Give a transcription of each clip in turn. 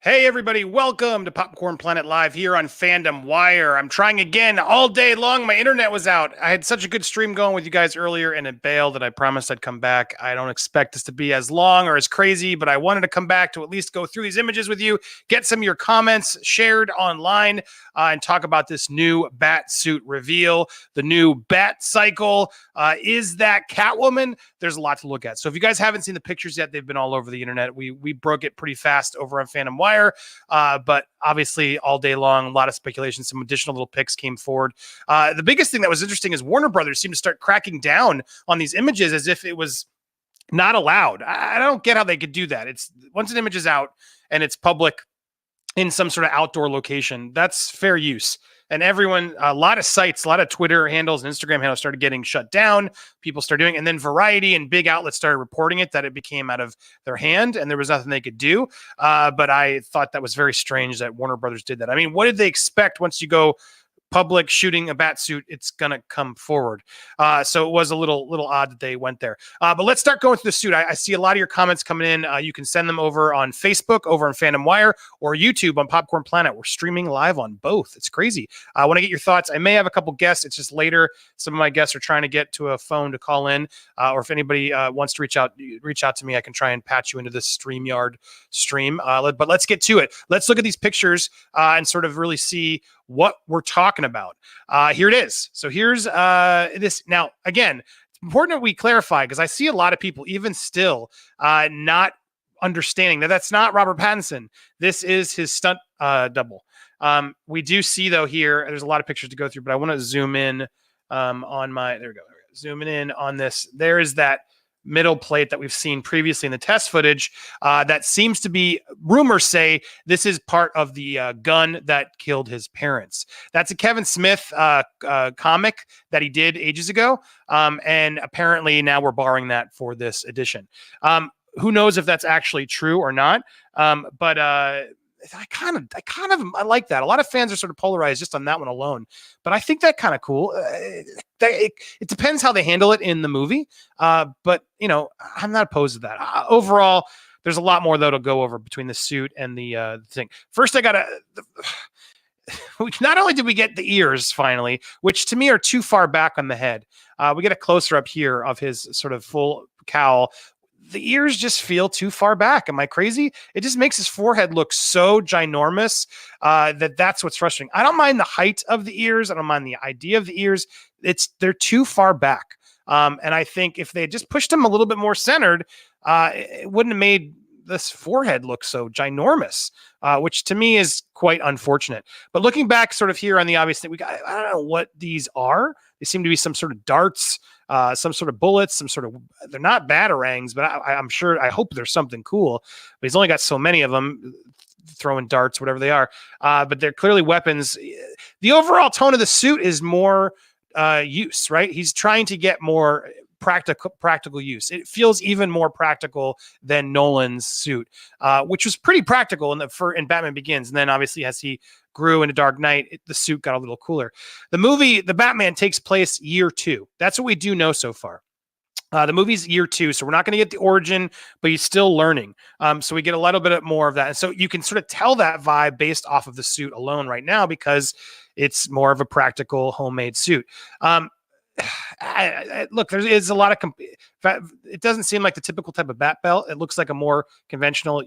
Hey everybody, welcome to Popcorn Planet Live here on Fandom Wire. I'm trying again all day long. My internet was out. I had such a good stream going with you guys earlier and it bailed that I promised I'd come back. I don't expect this to be as long or as crazy, but I wanted to come back to at least go through these images with you, get some of your comments shared online, and talk about this new bat suit reveal, the new bat cycle. Is that Catwoman? There's a lot to look at. So if you guys haven't seen the pictures yet, they've been all over the internet. We broke it pretty fast over on Fandom Wire. But obviously all day long, a lot of speculation, some additional little picks came forward. The biggest thing that was interesting is Warner Brothers seemed to start cracking down on these images as if it was not allowed. I don't get how they could do that. It's once an image is out and it's public in some sort of outdoor location, that's fair use. And everyone, a lot of sites, a lot of Twitter handles and Instagram handles started getting shut down. People started doing, and then Variety and big outlets started reporting it, that it became out of their hand and there was nothing they could do. But I thought that was very strange that Warner Brothers did that. I mean, what did they expect once you go public shooting a bat suit? It's gonna come forward. So it was a little odd that they went there. But let's start going through the suit. I see a lot of your comments coming in. You can send them over on Facebook, over on Fandom Wire, or YouTube on Popcorn Planet. We're streaming live on both. It's crazy. I want to get your thoughts. I may have a couple guests. It's just later. Some of my guests are trying to get to a phone to call in, or if anybody wants to reach out to me, I can try and patch you into this StreamYard stream. But let's get to it. Let's look at these pictures and sort of really see what we're talking about. Here it is. So here's this. Now, again, it's important that we clarify because I see a lot of people even still not understanding that that's not Robert Pattinson. This is his stunt double. We do see, though, here, there's a lot of pictures to go through, but I want to zoom in on my, there we go. Zooming in on this. There is that middle plate that we've seen previously in the test footage that seems to be, rumors say this is part of the gun that killed his parents. That's a Kevin Smith comic that he did ages ago. And apparently now we're borrowing that for this edition. Who knows if that's actually true or not. But I like that. A lot of fans are sort of polarized just on that one alone, but I think that kind of cool. It depends how they handle it in the movie. But you know, I'm not opposed to that. Overall, there's a lot more though to go over between the suit and the thing. First, I gotta. Not only did we get the ears finally, which to me are too far back on the head, we get a closer up here of his sort of full cowl. The ears just feel too far back. Am I crazy? It just makes his forehead look so ginormous that's what's frustrating. I don't mind the height of the ears. I don't mind the idea of the ears. They're too far back. And I think if they had just pushed him a little bit more centered, it wouldn't have made this forehead look so ginormous, which to me is quite unfortunate. But looking back sort of here on the obvious thing, I don't know what these are. They seem to be some sort of darts, some sort of bullets, they're not batarangs, but I hope there's something cool. But he's only got so many of them, throwing darts, whatever they are. But they're clearly weapons. The overall tone of the suit is more use, right? He's trying to get more practical use. It feels even more practical than Nolan's suit, which was pretty practical in Batman Begins. And then obviously as he grew into Dark Knight, the suit got a little cooler. The movie, The Batman, takes place year 2. That's what we do know so far. The movie's year 2, so we're not going to get the origin, but he's still learning. So we get a little bit more of that. And so you can sort of tell that vibe based off of the suit alone right now because it's more of a practical homemade suit. Look, there's a lot of it doesn't seem like the typical type of bat belt. It looks like a more conventional,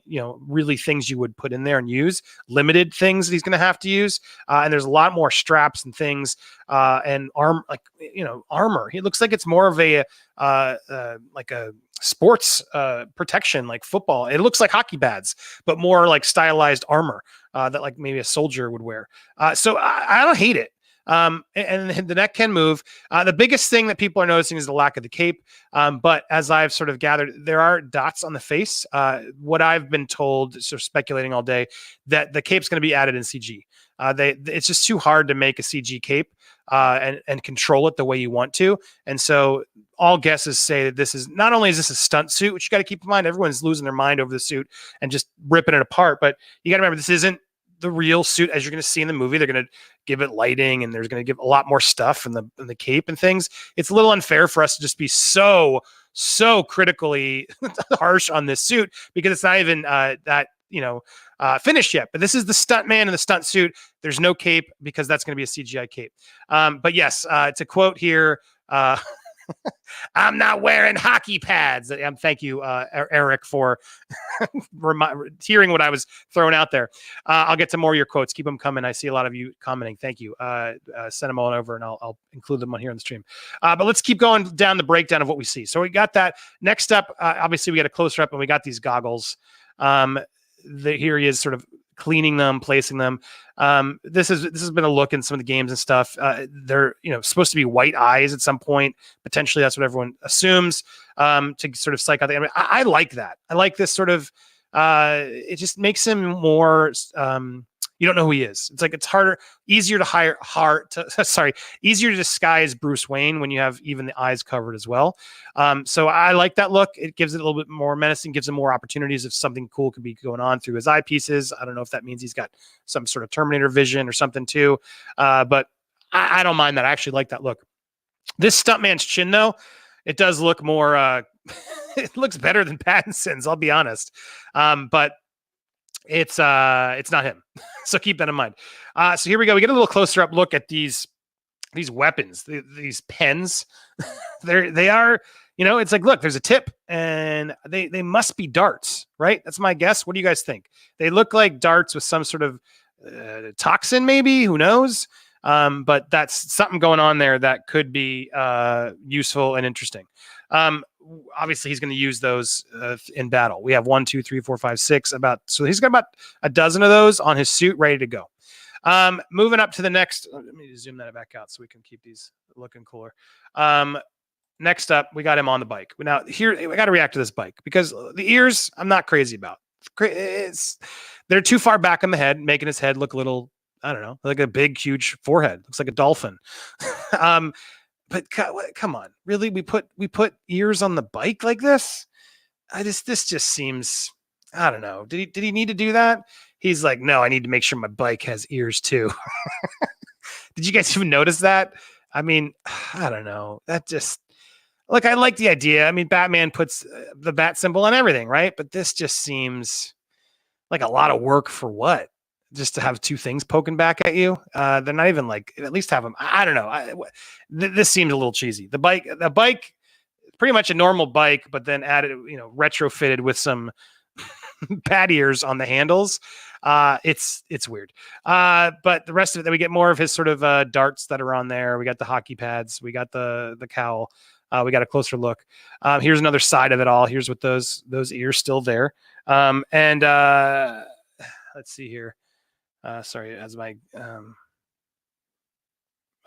really things you would put in there and use, limited things that he's going to have to use. And there's a lot more straps and things and armor. He looks like it's more of a like a sports protection, like football. It looks like hockey pads, but more like stylized armor that like maybe a soldier would wear. So I don't hate it. And the neck can move. The biggest thing that people are noticing is the lack of the cape. But as I've sort of gathered, there are dots on the face. What I've been told, sort of speculating all day, that the cape's going to be added in CG. It's just too hard to make a CG cape and control it the way you want to. And so all guesses say that this is not only is this a stunt suit, which you got to keep in mind, everyone's losing their mind over the suit and just ripping it apart. But you got to remember, this isn't the real suit as you're going to see in the movie. They're going to give it lighting and there's going to give a lot more stuff in the cape and things. It's a little unfair for us to just be so critically harsh on this suit because it's not even that finished yet. But this is the stunt man in the stunt suit. There's no cape because that's going to be a CGI cape. But yes, to quote here, I'm not wearing hockey pads. Thank you, Eric, for hearing what I was throwing out there. I'll get to more of your quotes. Keep them coming. I see a lot of you commenting. Thank you. Send them all over, and I'll include them on here on the stream. But let's keep going down the breakdown of what we see. So we got that. Next up, obviously, we got a closer up, and we got these goggles. Here he is, sort of cleaning them, placing them. This has been a look in some of the games and stuff. They're supposed to be white eyes at some point. Potentially, that's what everyone assumes to sort of psych out. I like that. I like this sort of. It just makes him more. You don't know who he is. It's like it's easier to disguise Bruce Wayne when you have even the eyes covered as well. So I like that look. It gives it a little bit more menacing, gives him more opportunities if something cool could be going on through his eyepieces. I don't know if that means he's got some sort of Terminator vision or something too. But I don't mind that. I actually like that look. This stuntman's chin, though, it does look more. It looks better than Pattinson's. I'll be honest. But it's not him. So keep that in mind. So here we go. We get a little closer up look at these weapons, these pens. they are, it's like, look, there's a tip and they must be darts, right? That's my guess. What do you guys think? They look like darts with some sort of toxin, maybe, who knows? But that's something going on there that could be useful and interesting. Obviously he's going to use those in battle. We have 1, 2, 3, 4, 5, 6. So he's got about a dozen of those on his suit ready to go. Moving up to the next. Let me zoom that back out so we can keep these looking cooler. Next up, we got him on the bike. Now here, I got to react to this bike because the ears I'm not crazy about. They're too far back on the head, making his head look a little, I don't know, like a big, huge forehead. Looks like a dolphin. But come on, really? We put ears on the bike like this? This just seems, I don't know. Did he need to do that? He's like, no, I need to make sure my bike has ears too. Did you guys even notice that? I mean, I don't know. That just, look, I like the idea. I mean, Batman puts the bat symbol on everything, right? But this just seems like a lot of work for what? Just to have two things poking back at you. They're not even like, at least have them. I don't know. This seems a little cheesy. The bike, pretty much a normal bike, but then added, retrofitted with some bat ears on the handles. It's weird. But the rest of it, then we get more of his sort of darts that are on there. We got the hockey pads. We got the cowl. We got a closer look. Here's another side of it all. Here's with those ears still there. And let's see here. Sorry, as my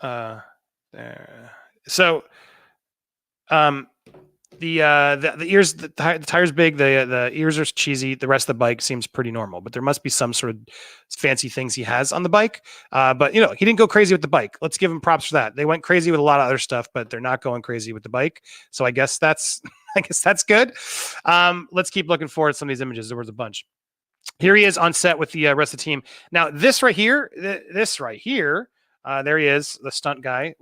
there. So the ears, the tire's big, the ears are cheesy. The rest of the bike seems pretty normal, but there must be some sort of fancy things he has on the bike. But he didn't go crazy with the bike. Let's give him props for that. They went crazy with a lot of other stuff, but they're not going crazy with the bike. So I guess that's good. Let's keep looking forward to some of these images. There was a bunch. Here he is on set with the rest of the team. Now, this right here, there he is, the stunt guy.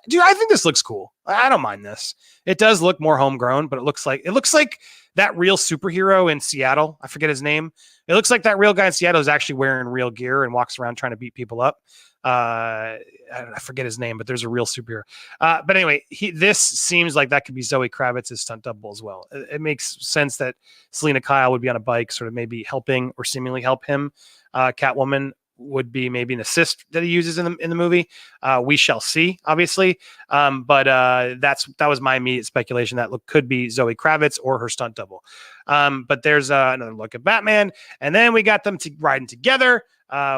Dude, I think this looks cool. I don't mind this. It does look more homegrown, but it looks like that real superhero in Seattle. I forget his name. It looks like that real guy in Seattle is actually wearing real gear and walks around trying to beat people up. I forget his name, but there's a real superhero. But anyway, this seems like that could be Zoe Kravitz's stunt double as well. It makes sense that Selena Kyle would be on a bike, sort of maybe helping or seemingly help him. Catwoman would be maybe an assist that he uses in the movie. We shall see, obviously. But that was my immediate speculation that could be Zoe Kravitz or her stunt double. But there's another look at Batman, and then we got them riding together.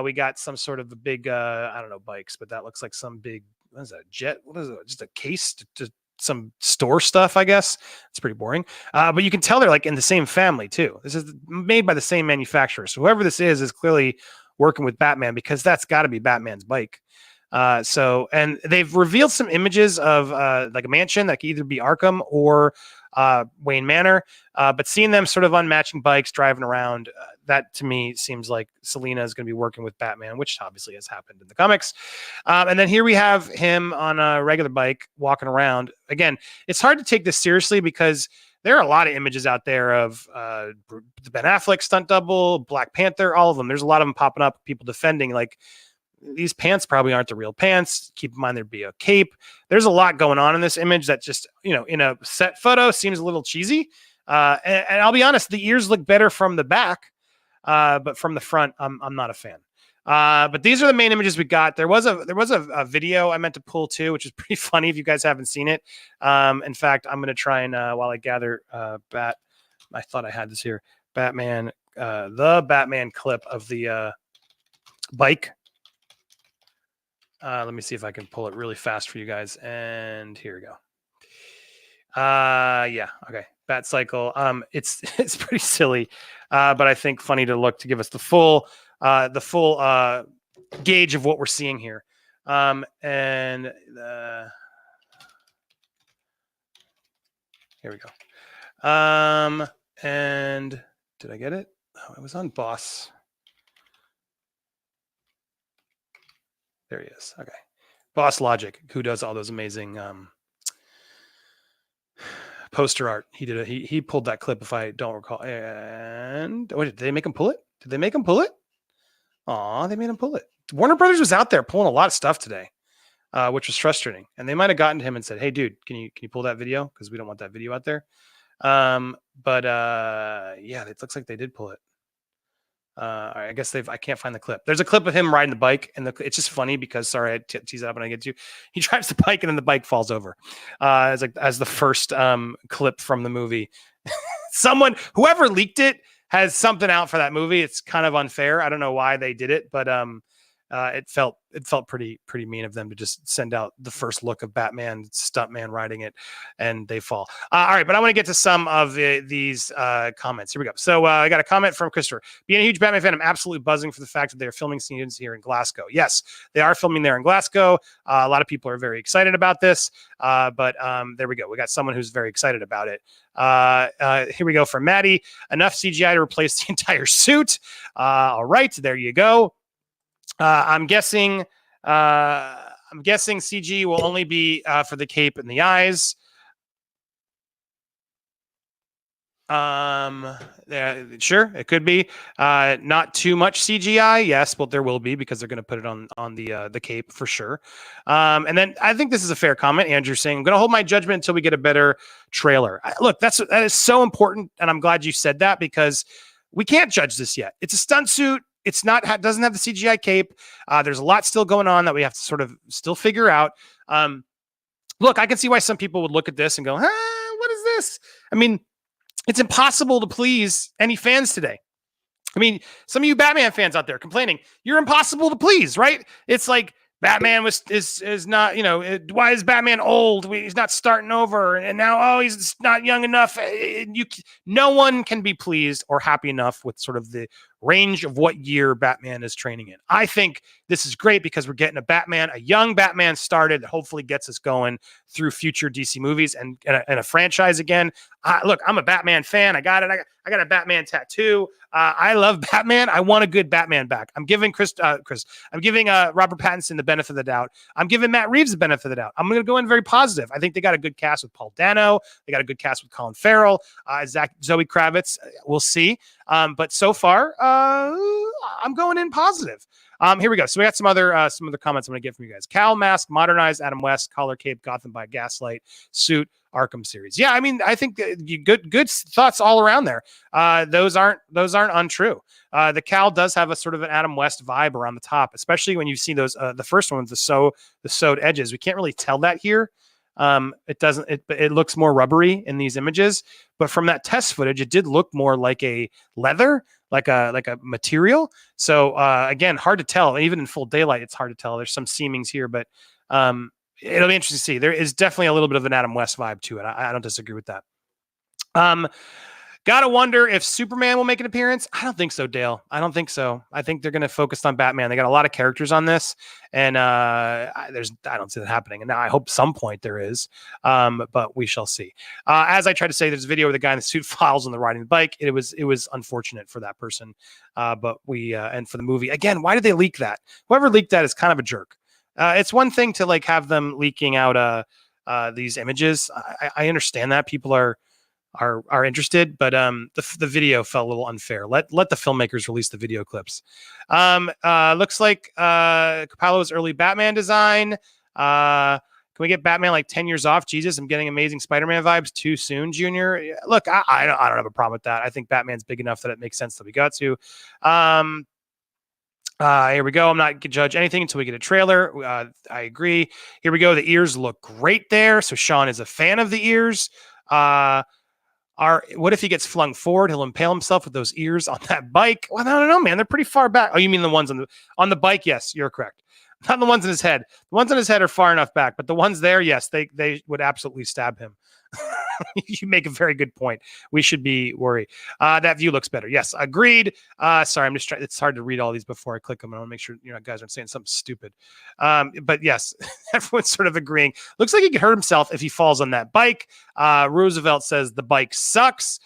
We got some sort of a big, I don't know, bikes, but that looks like some big, what is that, jet? What is it? Just a case to some store stuff, I guess. It's pretty boring. But you can tell they're like in the same family too. This is made by the same manufacturer. So whoever this is clearly working with Batman, because that's got to be Batman's bike. And they've revealed some images of like a mansion that could either be Arkham or Wayne Manor. But seeing them sort of on matching bikes driving around, that to me seems like Selena is going to be working with Batman, which obviously has happened in the comics. And then here we have him on a regular bike walking around. Again, it's hard to take this seriously because there are a lot of images out there of the Ben Affleck stunt double, Black Panther, all of them. There's a lot of them popping up, people defending like these pants probably aren't the real pants. Keep in mind there'd be a cape. There's a lot going on in this image that just, in a set photo seems a little cheesy. And I'll be honest, the ears look better from the back, but from the front, I'm not a fan. But these are the main images we got. There was a video I meant to pull too, which is pretty funny if you guys haven't seen it. In fact, I'm going to try and while I gather I thought I had this here, Batman, the Batman clip of the bike. Let me see if I can pull it really fast for you guys. And here we go. Yeah. Okay. Bat cycle. It's pretty silly, but I think funny to look to give us the full gauge of what we're seeing here. Here we go. And did I get it? Oh, it was on Boss. There he is. Okay. Boss Logic, who does all those amazing poster art. He pulled that clip if I don't recall. And did they make him pull it? Did they make him pull it? Aw, they made him pull it. Warner Brothers was out there pulling a lot of stuff today, which was frustrating. And they might have gotten to him and said, "Hey, dude, can you pull that video? Because we don't want that video out there." Yeah, it looks like they did pull it. All right, I guess I can't find the clip. There's a clip of him riding the bike, and it's just funny because sorry, I tease it up when I get to. He drives the bike and then the bike falls over. As the first clip from the movie. Whoever leaked it has something out for that movie. It's kind of unfair. I don't know why they did it, but it felt pretty mean of them to just send out the first look of Batman stuntman riding it, and they fall. All right, but I want to get to some of these comments. Here we go. So I got a comment from Christopher. Being a huge Batman fan, I'm absolutely buzzing for the fact that they're filming scenes here in Glasgow. Yes, they are filming there in Glasgow. A lot of people are very excited about this, but there we go. We got someone who's very excited about it. Here we go from Maddie. Enough CGI to replace the entire suit. All right, there you go. I'm guessing CG will only be for the cape and the eyes. Sure, it could be not too much CGI. Yes, but there will be because they're going to put it on the cape for sure. And then I think this is a fair comment. Andrew saying, "I'm going to hold my judgment until we get a better trailer." Look, that is so important, and I'm glad you said that because we can't judge this yet. It's a stunt suit. It's not doesn't have the CGI cape. There's a lot still going on that we have to sort of still figure out. Look, I can see why some people would look at this and go, what is this? I mean, it's impossible to please any fans today. I mean, some of you Batman fans out there complaining, you're impossible to please, right? It's like Batman is not, why is Batman old? He's not starting over. And now, he's not young enough. No one can be pleased or happy enough with sort of the range of what year Batman is training in. I think this is great because we're getting a young Batman started that hopefully gets us going through future DC movies and a franchise again. Look, I'm a Batman fan. I got it. I got a Batman tattoo. I love Batman. I want a good Batman back. I'm giving I'm giving Robert Pattinson the benefit of the doubt. I'm giving Matt Reeves the benefit of the doubt. I'm going to go in very positive. I think they got a good cast with Paul Dano. They got a good cast with Colin Farrell, Zoe Kravitz. We'll see. But so far, I'm going in positive. Here we go. So we got some other comments I'm going to get from you guys. Cal mask, modernized Adam West, collar cape, Gotham by Gaslight, suit, Arkham series. Yeah, I mean, I think good thoughts all around there. Those aren't untrue. The Cal does have a sort of an Adam West vibe around the top, especially when you see those the first one with the sewed edges. We can't really tell that here. It looks more rubbery in these images, but from that test footage, it did look more like a leather, like a material. So again, hard to tell. Even in full daylight, it's hard to tell. There's some seamings here, but it'll be interesting to see. There is definitely a little bit of an Adam West vibe to it. I don't disagree with that. Gotta wonder if Superman will make an appearance. I don't think so, Dale. I don't think so. I think they're going to focus on Batman. They got a lot of characters on this, and I don't see that happening. And now I hope some point there is, but we shall see. As I tried to say, there's a video where the guy in the suit falls on the riding the bike. It was unfortunate for that person, but we and for the movie again. Why did they leak that? Whoever leaked that is kind of a jerk. It's one thing to like have them leaking out these images. I understand that people are interested, but the video felt a little unfair. Let the filmmakers release the video clips. Looks like Capallo's early Batman design. Can we get Batman like 10 years off? Jesus, I'm getting Amazing Spider-Man vibes too soon, Junior. Look, I don't have a problem with that. I think Batman's big enough that it makes sense that we got to. Here we go. I'm not going to judge anything until we get a trailer. I agree. Here we go. The ears look great there. So Sean is a fan of the ears. What if he gets flung forward? He'll impale himself with those ears on that bike. Well, I don't know, man. They're pretty far back. Oh, you mean the ones on the bike? Yes, you're correct. Not the ones in his head. The ones in his head are far enough back, but the ones there, yes, they would absolutely stab him. You make a very good point. We should be worried. That view looks better. Yes, agreed. Sorry, I'm just trying. It's hard to read all these before I click them. I want to make sure guys aren't saying something stupid. But yes, everyone's sort of agreeing. Looks like he could hurt himself if he falls on that bike. Roosevelt says the bike sucks.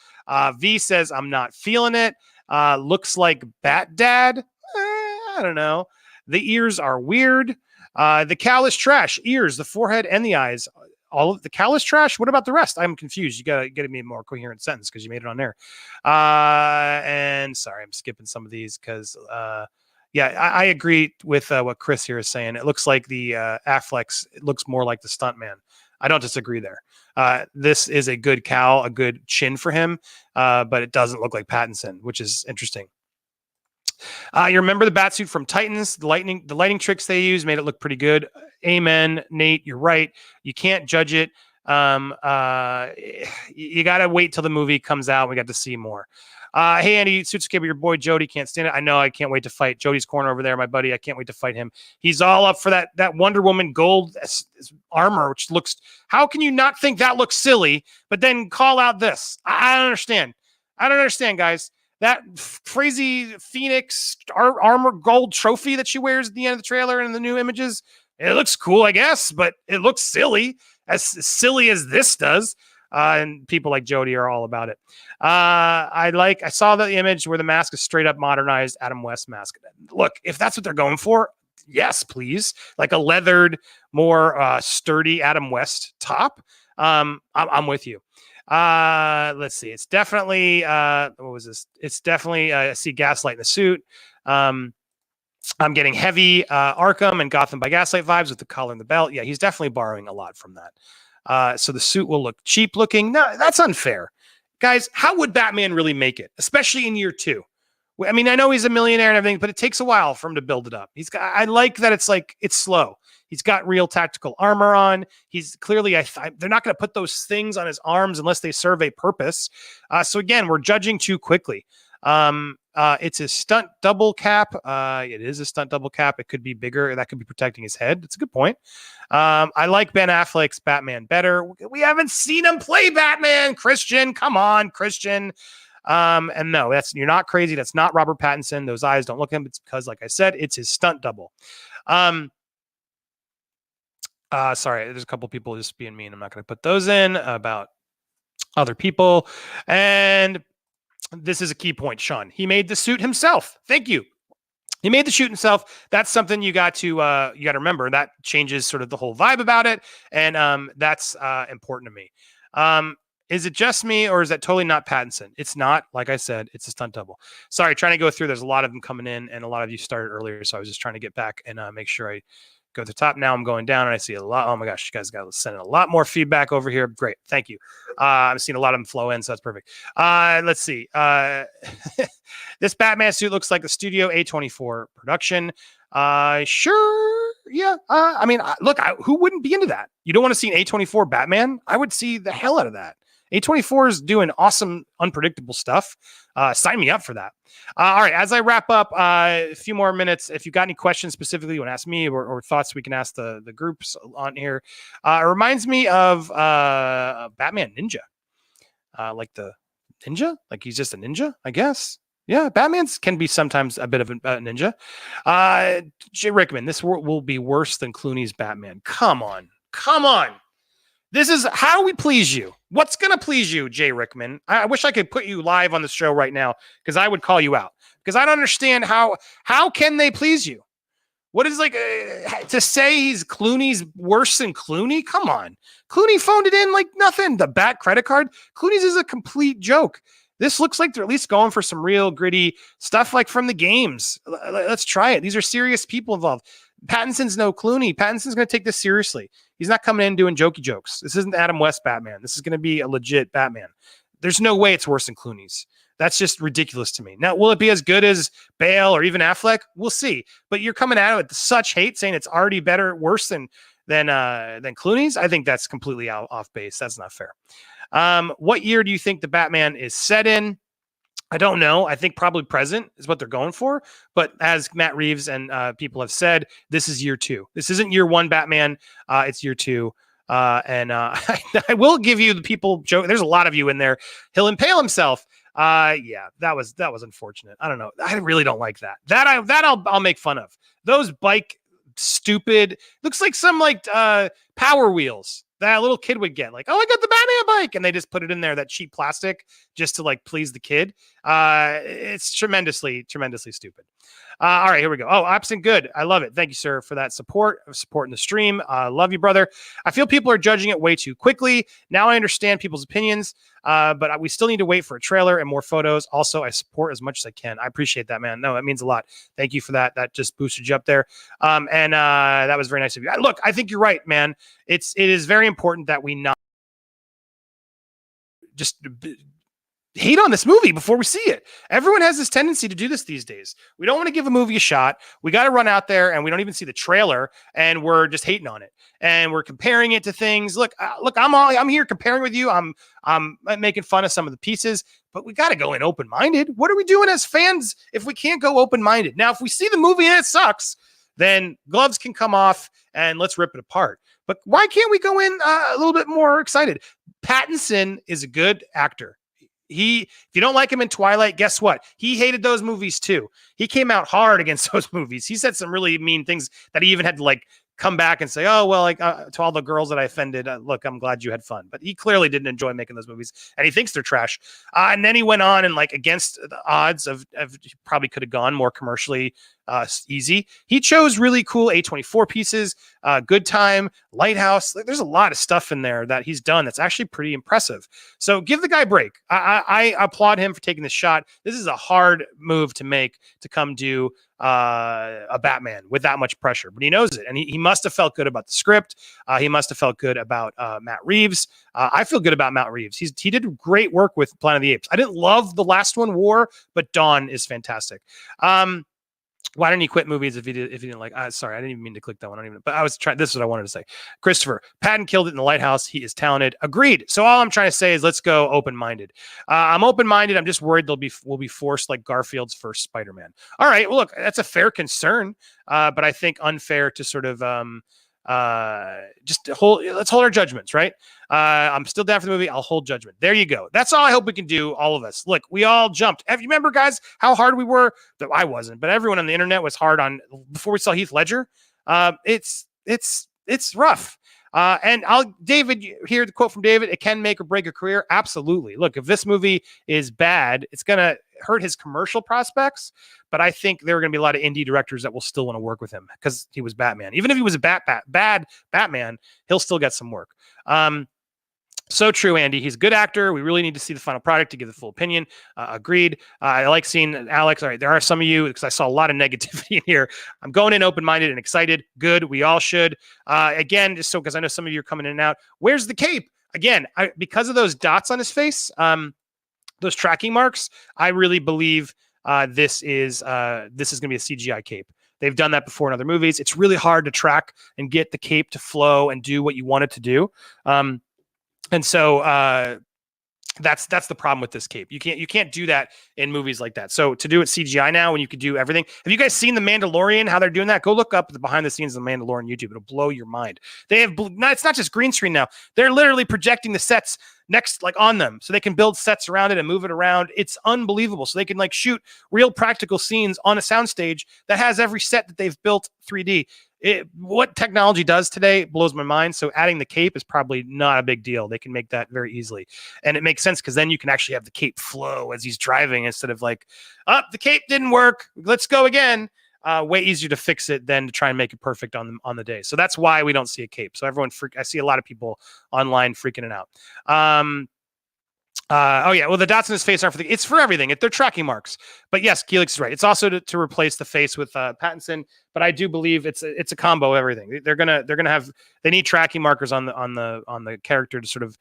V says I'm not feeling it. Looks like Bat Dad. I don't know. The ears are weird. The cowl is trash. Ears, the forehead, and the eyes. All of the cowl is trash. What about the rest? I'm confused. You gotta get me a more coherent sentence because you made it on there. And sorry, I'm skipping some of these because I agree with what Chris here is saying. It looks like the Affleck's. It looks more like the stuntman. I don't disagree there. This is a good cowl, a good chin for him, but it doesn't look like Pattinson, which is interesting. You remember the batsuit from Titans? The lighting tricks they used made it look pretty good. Amen, Nate. You're right. You can't judge it. You got to wait till the movie comes out. We got to see more. Hey, Andy, Suits Cable, your boy Jody can't stand it. I know. I can't wait to fight Jody's corner over there, my buddy. I can't wait to fight him. He's all up for that Wonder Woman gold armor, which looks. How can you not think that looks silly, but then call out this? I don't understand. I don't understand, guys. That crazy Phoenix armor gold trophy that she wears at the end of the trailer and the new images, it looks cool, I guess, but it looks silly, as silly as this does. And people like Jody are all about it. I saw the image where the mask is straight up modernized Adam West mask. Look, if that's what they're going for, yes, please. Like a leathered, more sturdy Adam West top. I'm with you. Let's see. It's definitely what was this? It's definitely I see Gaslight in the suit. I'm getting heavy Arkham and Gotham by Gaslight vibes with the collar and the belt. Yeah, he's definitely borrowing a lot from that. So the suit will look cheap looking. No, that's unfair. Guys, how would Batman really make it, especially in year 2? I mean, I know he's a millionaire and everything, but it takes a while for him to build it up. I like that it's slow. He's got real tactical armor on. He's clearly, they're not going to put those things on his arms unless they serve a purpose. So again, we're judging too quickly. It's a stunt double cap. It is a stunt double cap. It could be bigger. That could be protecting his head. That's a good point. I like Ben Affleck's Batman better. We haven't seen him play Batman. Christian, come on, Christian. And no, you're not crazy. That's not Robert Pattinson. Those eyes don't look at him. It's because, like I said, it's his stunt double. Sorry, there's a couple people just being mean. I'm not going to put those in about other people. And this is a key point, Sean. He made the suit himself. Thank you. He made the suit himself. That's something you got to remember. That changes sort of the whole vibe about it, and that's important to me. Is it just me, or is that totally not Pattinson? It's not. Like I said, it's a stunt double. Sorry, trying to go through. There's a lot of them coming in, and a lot of you started earlier, so I was just trying to get back and make sure I go to the top. Now I'm going down and I see a lot. Oh my gosh, you guys got to send a lot more feedback over here. Great. Thank you. I'm seeing a lot of them flow in, so that's perfect. Let's see. This Batman suit looks like a Studio A24 production. Sure. Yeah. I mean, look, who wouldn't be into that? You don't want to see an A24 Batman? I would see the hell out of that. A24 is doing awesome, unpredictable stuff. Sign me up for that. All right. As I wrap up, a few more minutes. If you got any questions specifically you want to ask me or thoughts we can ask the groups on here. It reminds me of Batman Ninja, like the ninja. Like he's just a ninja, I guess. Yeah, Batman's can be sometimes a bit of a ninja. Jay Rickman, this will be worse than Clooney's Batman. Come on. This is how we please you. What's going to please you, Jay Rickman? I wish I could put you live on the show right now because I would call you out because I don't understand how can they please you? What is to say he's Clooney's worse than Clooney? Come on. Clooney phoned it in like nothing. The Bat credit card. Clooney's is a complete joke. This looks like they're at least going for some real gritty stuff like from the games. Let's try it. These are serious people involved. Pattinson's no Clooney. Pattinson's going to take this seriously. He's not coming in doing jokey jokes. This isn't Adam West Batman. This is going to be a legit Batman. There's no way it's worse than Clooney's. That's just ridiculous to me. Now, will it be as good as Bale or even Affleck? We'll see. But you're coming at it with such hate, saying it's already worse than Clooney's. I think that's completely off base. That's not fair. What year do you think the Batman is set in? I don't know. I think probably present is what they're going for. But as Matt Reeves and people have said, this is year 2. This isn't year 1 Batman. It's year 2. I will give you the people joke. There's a lot of you in there. He'll impale himself. Yeah, that was unfortunate. I don't know. I really don't like that. I'll make fun of. Those bike stupid looks like some Power Wheels that a little kid would get. Like, oh, I got the Batman bike, and they just put it in there, that cheap plastic, just to please the kid. It's tremendously stupid. All right, here we go. Oh, absent good. I love it. Thank you, sir, for that supporting the stream. Love you, brother. I feel people are judging it way too quickly. Now I understand people's opinions, but we still need to wait for a trailer and more photos. Also, I support as much as I can. I appreciate that, man. No, that means a lot. Thank you for that. That just boosted you up there. And that was very nice of you. Look, I think you're right, man. It is very important that we not just hate on this movie before we see it. Everyone has this tendency to do this these days. We don't want to give a movie a shot. We got to run out there and we don't even see the trailer and we're just hating on it. And we're comparing it to things. Look, I'm here comparing with you. I'm making fun of some of the pieces, but we got to go in open-minded. What are we doing as fans if we can't go open-minded? Now, if we see the movie and it sucks, then gloves can come off and let's rip it apart. But why can't we go in a little bit more excited? Pattinson is a good actor. If you don't like him in Twilight, guess what? He hated those movies too. He came out hard against those movies. He said some really mean things that he even had to come back and say, oh, well, to all the girls that I offended, look, I'm glad you had fun. But he clearly didn't enjoy making those movies and he thinks they're trash. And then he went on and against the odds of he probably could have gone more commercially easy. He chose really cool A24 pieces, Good Time, Lighthouse. There's a lot of stuff in there that he's done that's actually pretty impressive. So give the guy a break. I applaud him for taking this shot. This is a hard move to make to come do a Batman with that much pressure, but he knows it. And he must have felt good about the script. He must have felt good about Matt Reeves. I feel good about Matt Reeves. He did great work with Planet of the Apes. I didn't love the last one, War, but Dawn is fantastic. Why didn't he quit movies if he didn't like? Sorry, I didn't even mean to click that one. But I was trying. This is what I wanted to say. Christopher Patton killed it in The Lighthouse. He is talented. Agreed. So all I'm trying to say is let's go open-minded. I'm open-minded. I'm just worried we'll be forced like Garfield's first Spider-Man. All right. Well, look, that's a fair concern, but I think unfair to sort of let's hold our judgments, right? I'm still down for the movie. I'll hold judgment. There you go. That's all I hope we can do, all of us. Look, we all jumped. You remember, guys, how hard we were? I wasn't, but everyone on the internet was hard on before we saw Heath Ledger. It's rough. And David, hear the quote from David, it can make or break a career. Absolutely. Look, if this movie is bad, it's going to hurt his commercial prospects. But I think there are going to be a lot of indie directors that will still want to work with him because he was Batman. Even if he was a bad Batman, he'll still get some work. So true, Andy. He's a good actor. We really need to see the final product to give the full opinion. Agreed. I like seeing Alex. All right, there are some of you because I saw a lot of negativity in here. I'm going in open-minded and excited. Good. We all should. Again, just so because I know some of you are coming in and out. Where's the cape? Again, because of those dots on his face, those tracking marks, I really believe this is going to be a CGI cape. They've done that before in other movies. It's really hard to track and get the cape to flow and do what you want it to do. And so That's the problem with this cape. You can't do that in movies like that. So to do it CGI now, when you could do everything. Have you guys seen The Mandalorian? How they're doing that? Go look up the behind the scenes of The Mandalorian YouTube. It'll blow your mind. They have it's not just green screen now. They're literally projecting the sets next like on them, so they can build sets around it and move it around. It's unbelievable. So they can like shoot real practical scenes on a soundstage that has every set that they've built 3D. What technology does today blows my mind. So adding the cape is probably not a big deal. They can make that very easily. And it makes sense because then you can actually have the cape flow as he's driving instead of like, the cape didn't work. Let's go again. Way easier to fix it than to try and make it perfect on the day. So that's why we don't see a cape. So I see a lot of people online freaking it out. Oh yeah, well the dots in his face aren't it's for everything. They're tracking marks. But yes, Keelix is right. It's also to replace the face with Pattinson. But I do believe it's a combo of everything. They need tracking markers on the character to sort of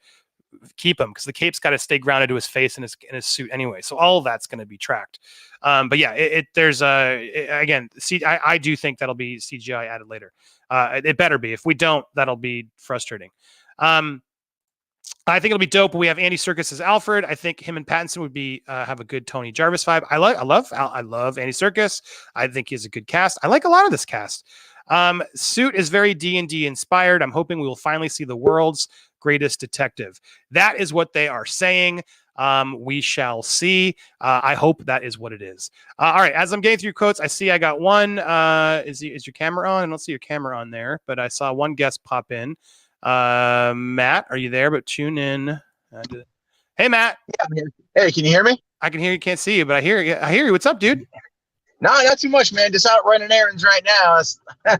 keep him, because the cape's got to stay grounded to his face and his suit anyway. So all of that's going to be tracked. But yeah, I do think that'll be CGI added later. It better be. If we don't, that'll be frustrating. I think it'll be dope. We have Andy Serkis as Alfred. I think him and Pattinson would be have a good Tony Jarvis vibe. I love Andy Serkis. I think he's a good cast. I like a lot of this cast. Suit is very D&D inspired. I'm hoping we will finally see the world's greatest detective. That is what they are saying. We shall see. I hope that is what it is. All right. As I'm getting through quotes, I see I got one. Is your camera on? I don't see your camera on there, but I saw one guest pop in. Matt, are you there? But tune in. Hey, Matt. Yeah, man. Hey, can you hear me? I can hear you. Can't see you, but I hear you. I hear you. What's up, dude? No, not too much, man. Just out running errands right now.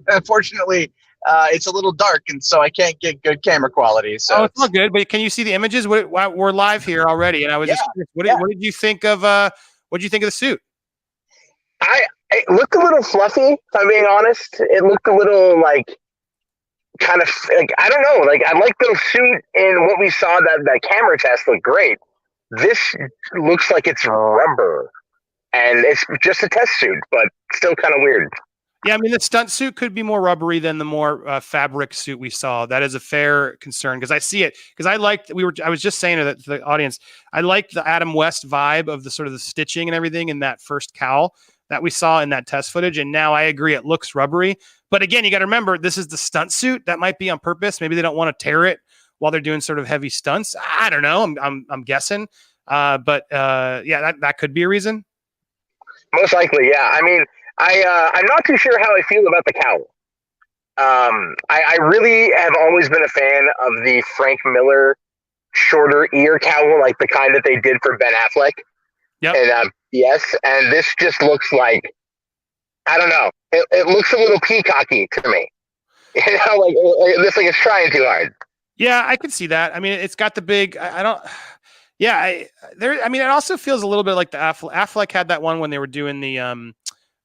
Unfortunately, it's a little dark, and so I can't get good camera quality. So it's all good. But can you see the images? We're live here already, and I was just what did you think of what did you think of the suit? It looked a little fluffy, if I'm being honest. It looked a little like kind of like, I don't know, like I like the suit, and what we saw that camera test looked great. This looks like it's rubber, and it's just a test suit, but still kind of weird. Yeah, I mean, the stunt suit could be more rubbery than the more fabric suit we saw. That is a fair concern, because I see it. Because I was just saying to the audience, I like the Adam West vibe of the sort of the stitching and everything in that first cowl that we saw in that test footage. And now I agree, it looks rubbery. But again, you got to remember, this is the stunt suit. That might be on purpose. Maybe they don't want to tear it while they're doing sort of heavy stunts. I don't know. I'm guessing. But that could be a reason. Most likely, yeah. I mean, I'm not too sure how I feel about the cowl. I really have always been a fan of the Frank Miller shorter ear cowl, like the kind that they did for Ben Affleck. Yep. And yes, and this just looks like, I don't know. It looks a little peacocky to me. You know, like it's trying too hard. Yeah, I can see that. I mean, it's got the big. I don't. Yeah, I mean, it also feels a little bit like the Affleck had that one when they were doing the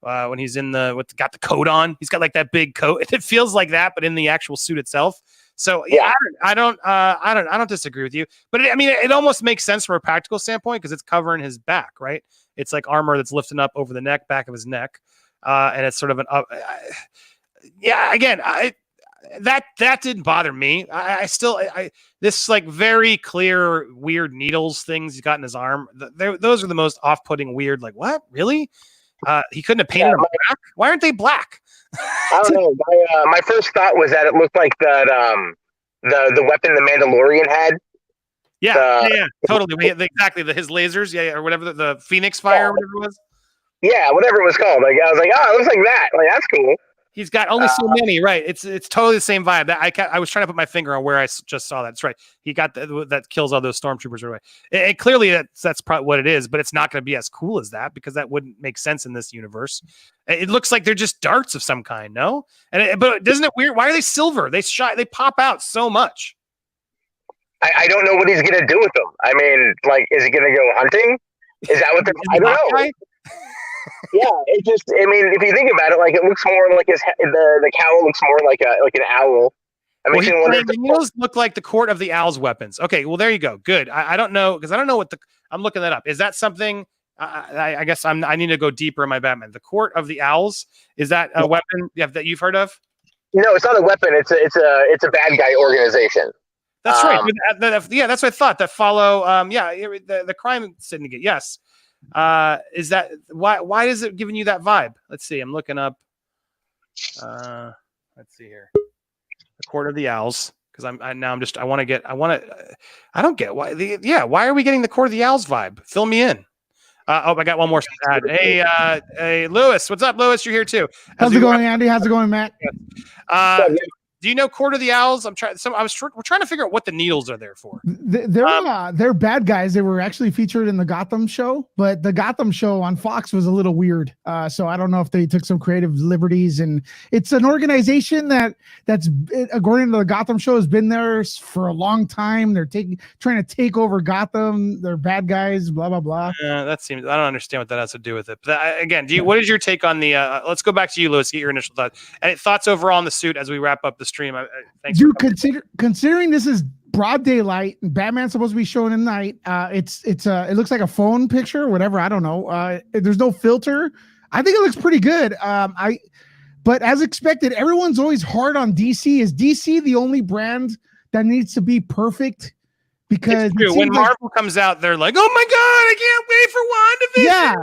when he's in got the coat on. He's got like that big coat. It feels like that, but in the actual suit itself. So yeah, I don't disagree with you. But it almost makes sense from a practical standpoint, because it's covering his back, right? It's like armor that's lifting up over the back of his neck, and it's sort of an up. Again, that didn't bother me. I still this like very clear weird needles things he's got in his arm. Those are the most off-putting weird. Like, what, really? He couldn't have painted them black. Why aren't they black? I don't know. My first thought was that it looked like that the weapon the Mandalorian had. Yeah, totally. Exactly, his lasers, or whatever, the Phoenix Fire, or whatever it was. Yeah, whatever it was called. Like, I was like, oh, it looks like that. Like, that's cool. He's got only so many, right? It's totally the same vibe. I was trying to put my finger on where I just saw that. That's right. He got that kills all those stormtroopers right away. Clearly, that's probably what it is, but it's not going to be as cool as that, because that wouldn't make sense in this universe. It looks like they're just darts of some kind, no? But isn't it weird? Why are they silver? They pop out so much. I don't know what he's going to do with them. I mean, like, is he going to go hunting? Is that what I don't know. Yeah, it just, I mean, if you think about it, like, it looks more like the cowl looks more like an owl. The needles look like the Court of the Owl's weapons. Okay, well, there you go. Good. I don't know, because I don't know what I'm looking that up. Is that something? I guess I need to go deeper in my Batman. The Court of the Owls, is that a weapon that you've heard of? No, it's not a weapon. It's a bad guy organization. That's right. Yeah, that's what I thought. That follow. The crime syndicate. Yes. Is that why is it giving you that vibe? Let's see. I'm looking up. Let's see here. The Court of the Owls. Because I don't get why. Why are we getting the Court of the Owls vibe? Fill me in. I got one more ad. Hey, Lewis, what's up, Lewis? You're here too. How's it going, Andy? How's it going, Matt? Do you know Court of the Owls? We're trying to figure out what the needles are there for. They're bad guys. They were actually featured in the Gotham show, but the Gotham show on Fox was a little weird. So I don't know if they took some creative liberties. And it's an organization that's according to the Gotham show has been there for a long time. They're trying to take over Gotham. They're bad guys. Blah blah blah. Yeah, that seems. I don't understand what that has to do with it. But again, what is your take on the? Let's go back to you, Lewis. Get your initial thoughts. And thoughts overall on the suit as we wrap up the stream. Thanks. Dude, considering this is broad daylight and Batman's supposed to be showing at night, it looks like a phone picture or whatever. I don't know. There's no filter. I think it looks pretty good. But as expected, everyone's always hard on DC. Is DC the only brand that needs to be perfect? Because when Marvel comes out, they're like, "Oh my god, I can't wait for WandaVision!" Yeah.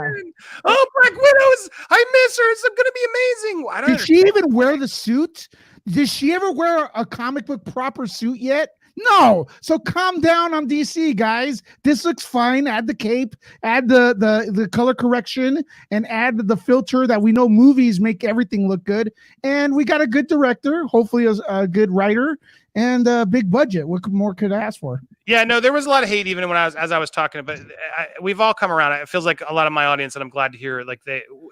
Oh, Black Widow's, I miss her. It's gonna be amazing. Did she even wear the suit? Did she ever wear a comic book proper suit yet? No. So calm down on DC, guys. This looks fine. Add the cape, add the color correction, and add the filter that we know movies make everything look good. And we got a good director, hopefully a good writer, and a big budget. What more could I ask for? Yeah, no, there was a lot of hate even when I was talking, but we've all come around. It feels like a lot of my audience, and I'm glad to hear, like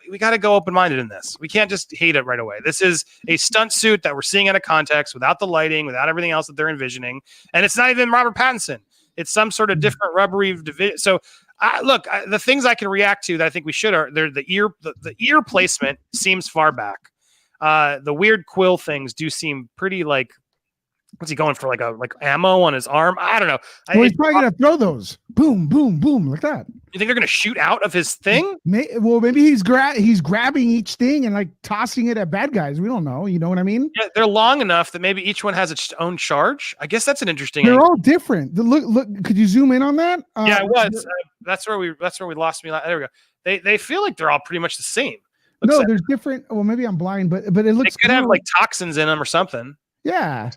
we got to go open-minded in this. We can't just hate it right away. This is a stunt suit that we're seeing out of context, without the lighting, without everything else that they're envisioning, and it's not even Robert Pattinson. It's some sort of different rubbery division. So, the things I can react to that I think we should are the ear placement seems far back. The weird quill things do seem pretty like. What's he going for? Like ammo on his arm? I don't know. Well, he's probably gonna throw those. Boom, boom, boom, like that. You think they're gonna shoot out of his thing? Maybe he's grabbing each thing and like tossing it at bad guys. We don't know. You know what I mean? Yeah, they're long enough that maybe each one has its own charge. I guess that's an interesting. They're angle. all different. Look. Could you zoom in on that? Yeah, it was. That's where we lost me. There we go. They feel like they're all pretty much the same. There's different. Well, maybe I'm blind, but it looks. They could have like toxins in them or something. Yeah.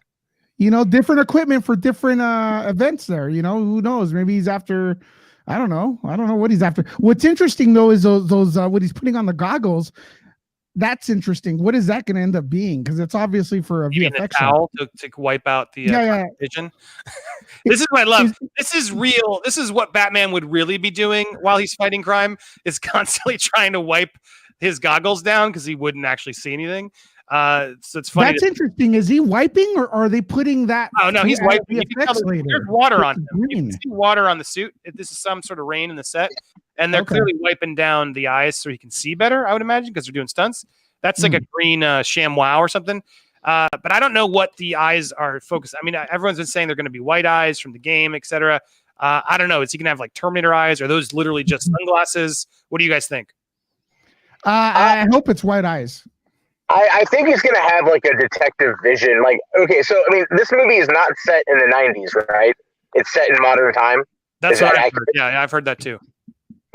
Different equipment for different events there. Who knows? Maybe he's after, I don't know what he's after. What's interesting though is those what he's putting on the goggles. That's interesting. What is that going to end up being? Because it's obviously for a VFX towel to wipe out the vision. This is what I love. This is real. This is what Batman would really be doing while he's fighting crime, is constantly trying to wipe his goggles down because he wouldn't actually see anything. So it's funny. That's interesting. Is he wiping, or are they putting that? Oh no, he's wiping. There's water on him. You can see water on the suit. This is some sort of rain in the set, and they're clearly wiping down the eyes so he can see better. I would imagine because they're doing stunts. That's like a green ShamWow or something. But I don't know what the eyes are focused. I mean, everyone's been saying they're going to be white eyes from the game, etc. I don't know. Is he going to have like Terminator eyes? Or are those literally just sunglasses? What do you guys think? I hope it's white eyes. I think he's going to have like a detective vision. Like, okay, so I mean, this movie is not set in the 90s, right? It's set in modern time. That's what I've heard. Yeah, I've heard that too.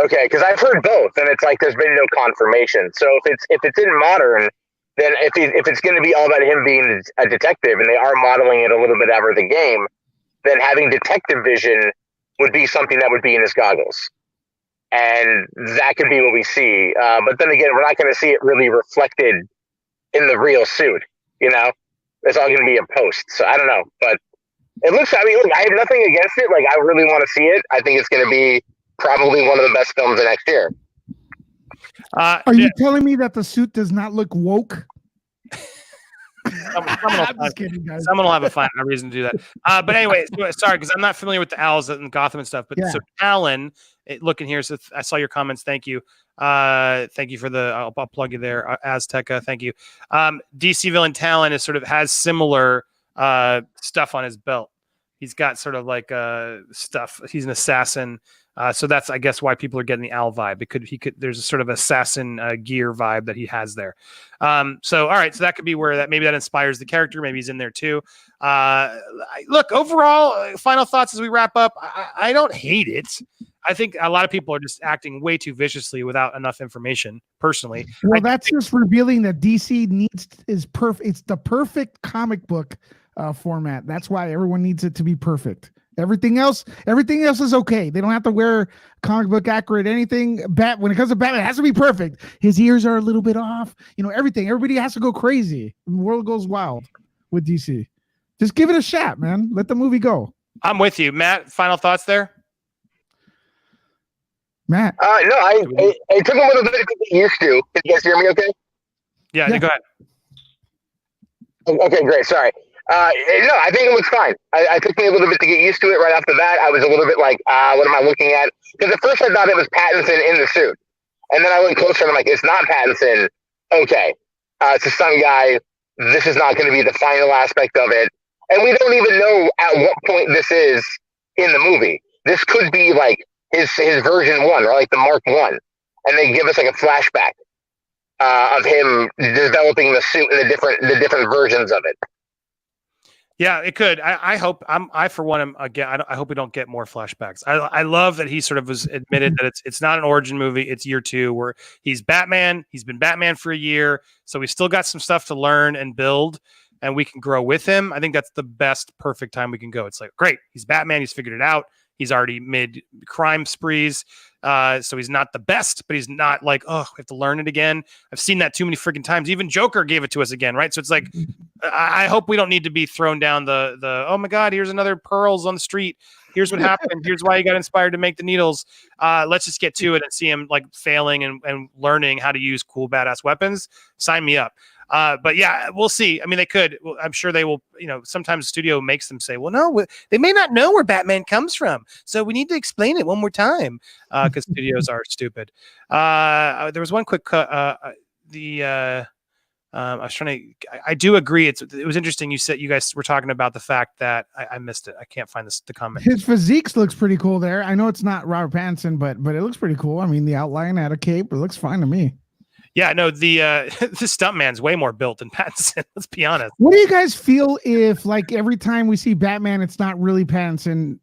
Okay, because I've heard both, and it's like there's been no confirmation. So if it's in modern, then if it's going to be all about him being a detective, and they are modeling it a little bit after the game, then having detective vision would be something that would be in his goggles, and that could be what we see. But then again, we're not going to see it really reflected in the real suit. It's all going to be a post. So I don't know, but it looks. I mean, look, I have nothing against it. Like, I really want to see it. I think it's going to be probably one of the best films of next year. Are you telling me that the suit does not look woke? Someone will have a reason to do that. But anyway, sorry, because I'm not familiar with the owls in Gotham and stuff. But so Alan, looking here, so I saw your comments. Thank you. Thank you for the. I'll plug you there, Azteca. Thank you. DC villain Talon has similar stuff on his belt. He's got sort of like stuff. He's an assassin. So that's, I guess, why people are getting the owl vibe. There's a sort of assassin gear vibe that he has there. So, all right. So that could be where maybe that inspires the character. Maybe he's in there too. Look, overall, final thoughts as we wrap up. I don't hate it. I think a lot of people are just acting way too viciously without enough information, personally. Well, that's just revealing that DC is perfect. It's the perfect comic book format. That's why everyone needs it to be perfect. Everything else is okay. They don't have to wear comic book accurate anything. When it comes to Batman, it has to be perfect. His ears are a little bit off. Everything. Everybody has to go crazy. The world goes wild with DC. Just give it a shot, man. Let the movie go. I'm with you, Matt. Final thoughts there. No, Matt. it took a little bit to get used to. Can you guys hear me okay? Yeah. Go ahead. Okay, great. Sorry. No, I think it looks fine. I took me a little bit to get used to it right off the bat. I was a little bit like, what am I looking at? Because at first I thought it was Pattinson in the suit. And then I went closer and I'm like, it's not Pattinson. Okay. It's a stunt guy. This is not going to be the final aspect of it. And we don't even know at what point this is in the movie. This could be like his version 1 or like the Mark 1. And they give us like a flashback of him developing the suit and the different versions of it. Yeah, it could. I hope. I for one am again. I hope we don't get more flashbacks. I love that he sort of was admitted that it's not an origin movie. It's year 2 where he's Batman. He's been Batman for a year, so we still got some stuff to learn and build, and we can grow with him. I think that's the best, perfect time we can go. It's like, great, he's Batman. He's figured it out. He's already mid crime sprees. So he's not the best, but he's not like, oh, we have to learn it again. I've seen that too many freaking times. Even Joker gave it to us again, right? So it's like, I hope we don't need to be thrown down the oh my God, here's another pearls on the street. Here's what happened. Here's why he got inspired to make the needles. Let's just get to it and see him like failing and learning how to use cool, badass weapons. Sign me up. But yeah, we'll see. I mean, they could. I'm sure they will. Sometimes the studio makes them say, "Well, no, they may not know where Batman comes from, so we need to explain it one more time." Because studios are stupid. There was one quick. I was trying to. I do agree. It was interesting. You guys were talking about the fact that I missed it. I can't find the comment. His physique looks pretty cool there. I know it's not Robert Pattinson, but it looks pretty cool. I mean, the outline had a cape. It looks fine to me. Yeah, no, the stuntman's way more built than Pattinson. Let's be honest. What do you guys feel if, like, every time we see Batman, it's not really Pattinson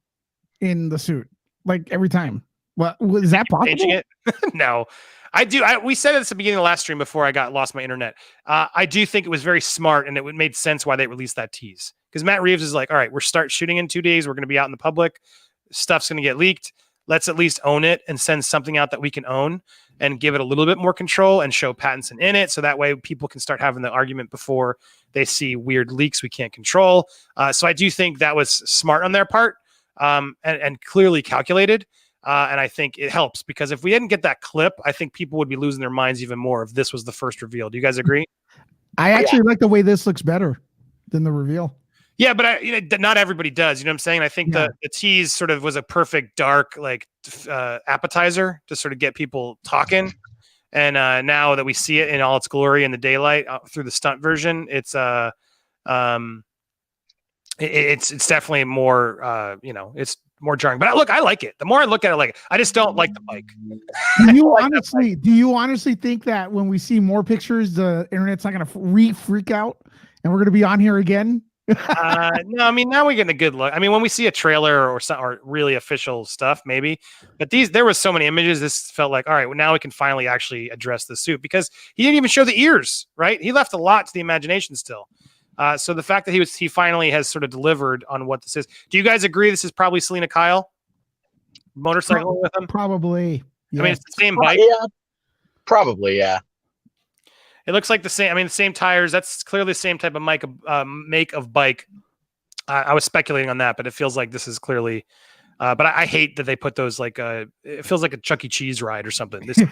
in the suit? Like, every time. What is that possible? Changing it? No, I do. We said it at the beginning of the last stream before I lost my internet. I do think it was very smart, and it made sense why they released that tease. Because Matt Reeves is like, all right, we're start shooting in 2 days. We're going to be out in the public. Stuff's going to get leaked. Let's at least own it and send something out that we can own and give it a little bit more control and show Pattinson in it. So that way people can start having the argument before they see weird leaks we can't control. So I do think that was smart on their part and clearly calculated. And I think it helps because if we didn't get that clip, I think people would be losing their minds even more if this was the first reveal. Do you guys agree? I actually like the way this looks better than the reveal. Yeah, but not everybody does. You know what I'm saying? I think the tease sort of was a perfect dark appetizer to sort of get people talking. And now that we see it in all its glory in the daylight through the stunt version, it's definitely more it's more jarring. But look, I like it. The more I look at it, I just don't like the bike. Do you honestly think that when we see more pictures, the internet's not going to freak out and we're going to be on here again? No, I mean, now we're getting a good look. I mean, when we see a trailer or really official stuff, maybe, but there was so many images. This felt like, all right, well, now we can finally actually address the suit because he didn't even show the ears, right? He left a lot to the imagination still. So the fact that he finally has sort of delivered on what this is. Do you guys agree this is probably Selena Kyle motorcycle with him? Probably. Yeah. I mean, it's the same bike. Yeah, probably. Yeah. It looks like the same. I mean, the same tires. That's clearly the same type of make of bike. I was speculating on that, but it feels like this is clearly. But I hate that they put those it feels like a Chuck E. Cheese ride or something. These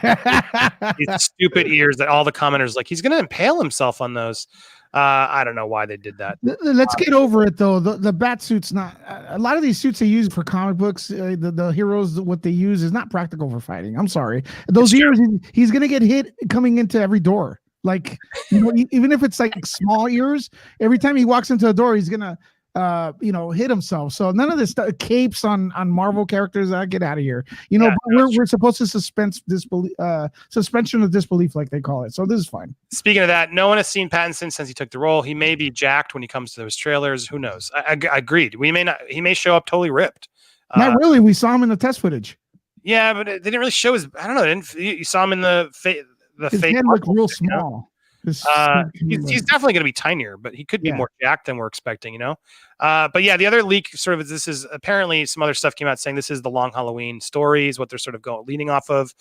stupid ears that all the commenters he's going to impale himself on those. I don't know why they did that. Let's get over it though. The bat suit's not. A lot of these suits they use for comic books, the heroes, what they use is not practical for fighting. I'm sorry. Those ears, he's going to get hit coming into every door. Even if it's like small ears, every time he walks into a door, he's gonna hit himself. So none of this stuff, capes on Marvel characters. Get out of here. Yeah, but we're supposed to suspension of disbelief, like they call it. So this is fine. Speaking of that, no one has seen Pattinson since he took the role. He may be jacked when he comes to those trailers. Who knows? I agreed. We may not. He may show up totally ripped. Not really. We saw him in the test footage. Yeah, but they didn't really show his. I don't know. You saw him in the his head looked real small. He's definitely going to be tinier, but he could be more jacked than we're expecting, But yeah, the other leak sort of this is apparently some other stuff came out saying this is the Long Halloween stories, what they're sort of leading off of.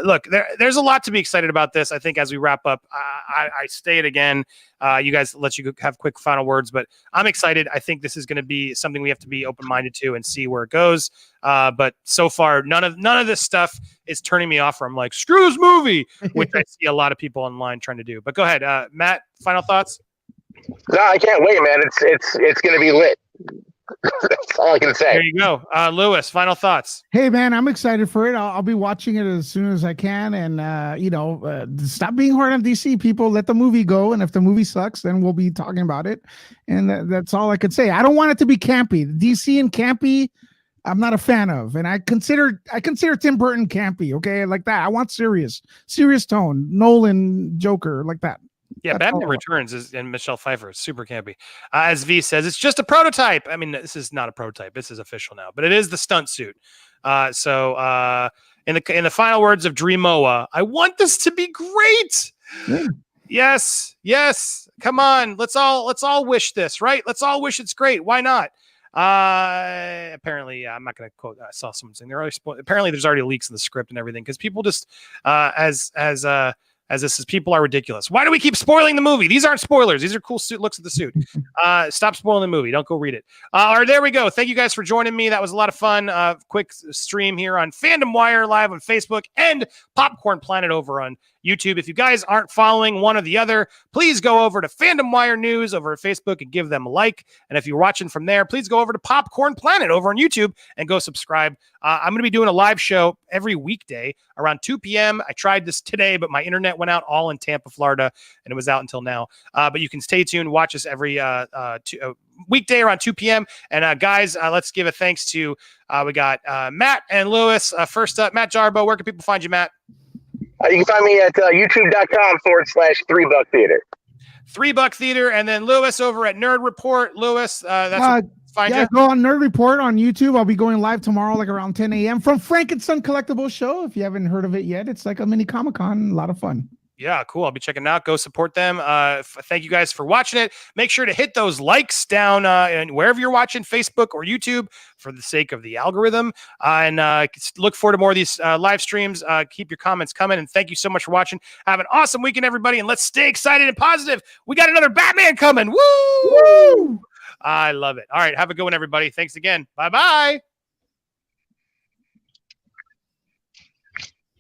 Look, there's a lot to be excited about this. I think as we wrap up, I say it again. You guys, let you have quick final words, but I'm excited. I think this is going to be something we have to be open-minded to and see where it goes. But so far, none of this stuff is turning me off from like, screw this movie, which I see a lot of people online trying to do. But go ahead, Matt, final thoughts? No, I can't wait, man. It's going to be lit. That's all I can say. There you go. Lewis, final thoughts. Hey, man, I'm excited for it. I'll be watching it as soon as I can. And, stop being hard on DC, people. Let the movie go. And if the movie sucks, then we'll be talking about it. And that's all I could say. I don't want it to be campy. DC and campy, I'm not a fan of. And I consider Tim Burton campy, okay? Like that. I want serious tone. Nolan, Joker, like that. Yeah, Batman Returns and Michelle Pfeiffer is super campy. As V says, it's just a prototype. I mean, this is not a prototype. This is official now, but it is the stunt suit. So in the final words of Dreamoa, I want this to be great. Yeah. Yes. Come on. Let's all wish this, right? Let's all wish it's great. Why not? Apparently, I'm not going to quote. I saw someone saying apparently there's already leaks in the script and everything because people just as this is people are ridiculous. Why do we keep spoiling the movie? These aren't spoilers. These are cool looks at the suit. Stop spoiling the movie. Don't go read it. All right, there we go. Thank you guys for joining me. That was a lot of fun. Quick stream here on Fandom Wire live on Facebook and Popcorn Planet over on YouTube. If you guys aren't following one or the other, please go over to Fandom Wire News over at Facebook and give them a like. And if you're watching from there, please go over to Popcorn Planet over on YouTube and go subscribe. I'm going to be doing a live show every weekday around 2 p.m. I tried this today, but my internet went out all in Tampa, Florida, and it was out until now. But you can stay tuned. Watch us every weekday around 2 p.m. And guys, let's give a thanks to we got Matt and Lewis. First up, Matt Jarbo. Where can people find you, Matt? You can find me at youtube.com/3buck theater. 3 Buck Theater, and then Lewis over at Nerd Report. Lewis, that's find you. Go on Nerd Report on YouTube. I'll be going live tomorrow, like around 10 a.m. from Frank and Son Collectibles Show. If you haven't heard of it yet, it's like a mini Comic-Con. A lot of fun. Yeah, cool. I'll be checking it out. Go support them. Thank you guys for watching it. Make sure to hit those likes down and wherever you're watching, Facebook or YouTube, for the sake of the algorithm. And look forward to more of these live streams. Keep your comments coming. And thank you so much for watching. Have an awesome weekend, everybody. And let's stay excited and positive. We got another Batman coming. Woo! I love it. All right. Have a good one, everybody. Thanks again. Bye-bye.